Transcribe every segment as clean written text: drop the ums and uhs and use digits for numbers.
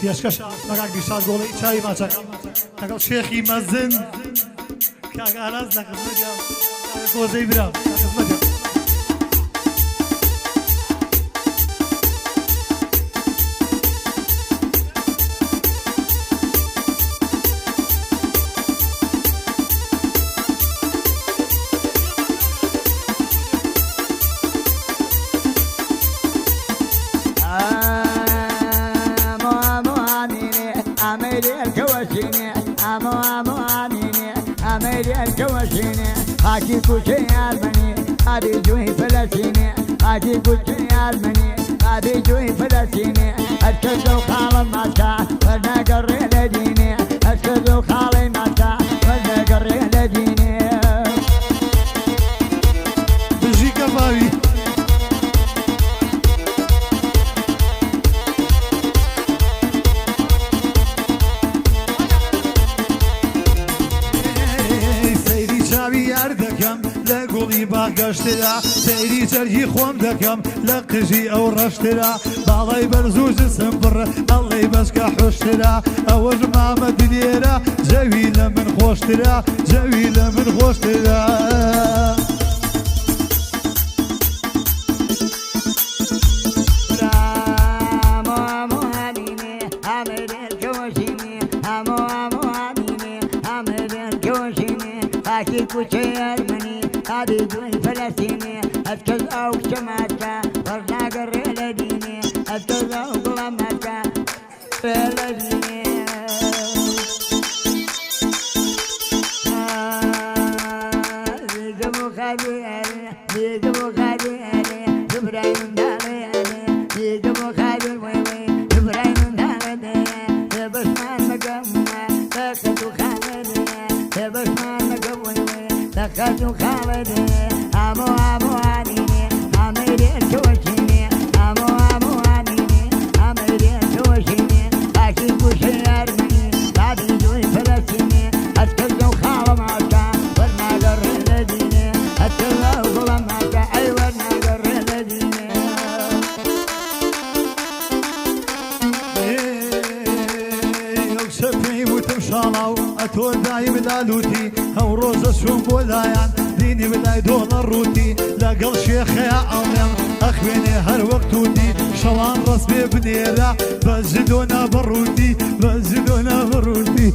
پێشکەش لەگەڵ دیشان گۆڵی چاوی ماچەکە لەگەڵ شێخی مەزن کاگاراز لە خزمەتیان گۆزەی برا لە خزمەتیان حاجي كوشي أرمني هذه جوي فلسطيني حاجي كوشي أرمني هذه جوي فلسطيني أشكدو خالي ماتا ورنا قري لديني أشكدو خالي ماتا ورنا قري لديني بلجيكا باوي لقولي باقشترا سيري جرجي خوم دكم لقجي او رشترا بالله برزوج سنبر الله بسكا حشترا اوج ماما دليرا جويلة من خوشترا جويلة من خوشترا هذه جوي فلسطيني أتكز أو شماتك ورنا قري لديني أتكز أو قلماتك فلديني ذيقبو خادوالي ذيقبو خادوالي إبراهيم دالي ذيقبو خادوالي إبراهيم دالي بسمان مقامنا تاخدو خالدي بسمان مقامنا تاخدو خالدي أمو أمو عنيني أميري التوشيني أمو أمو عنيني أميري التوشيني باكي كوشي أرمني بعدي جوي فلسطيني أتكلم خالة معك ورنا قري لديني أتكلم غلام معك أي ورنا قري لديني يوسفني وتمشالاو أتو دايم لالوتي أو روزة شوم بولايان ديني بلاي دولار روتي لقل شيخ يا عمم أخويني هر وقتوتي شوان رسمي بنيرة بزدونا بروتي بزدونا بروتي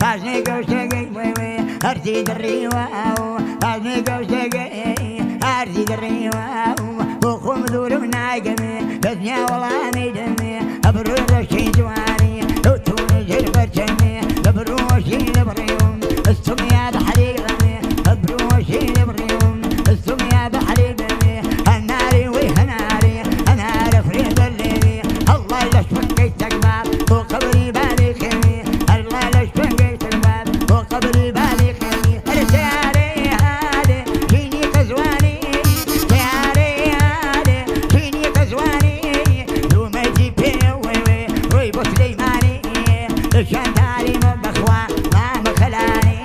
باش نقوشقي وي ارتي دريواو باش نقوشقي ارتي دريواو بوخم ذور مناقمي تثنيا والله نجمي ابروشي جواني لو توني برجمي لبروشي لبريوم السم يا بحري غني ابروشي لبريوم السم يا بحري غني الناري وهناري انا رفريد الليلي الله لشفن قيتك وقبري بالي خيمي الله لشفن قيتك وقبري بالي خيمي السياري هادي فيني قزواني سياري هادي فيني قزواني لو ما يجيب وي وي بسليماني الشانتاري مبخوا ما مخلاني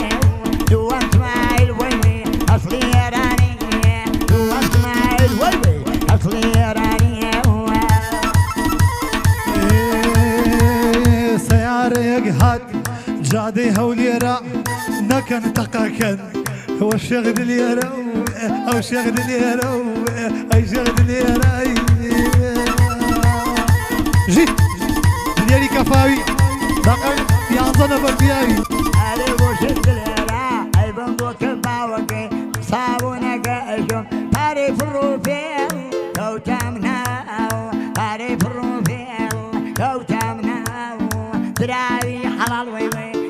لو انت معي الوي اصلي راني لو انت معي الوي اصلي راني سيارة هات جادي هوليرا نكن تقاكن هو الشغل اليرا او شغل اليرا اي شغل اليرا جيت ديالي كفاوي بقى يعظنا بالبياوي علي وشد الهلا اي بندوك باوكي صابونك اشوف تعرف الروفيل لو تمناو تعرف الروفيل لو تمناو تراوي حلال وي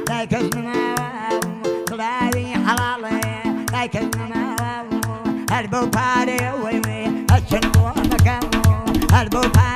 لا كزناو تراوي حلال لا كزناو هربو باري وي اشنو مكانو هربو باري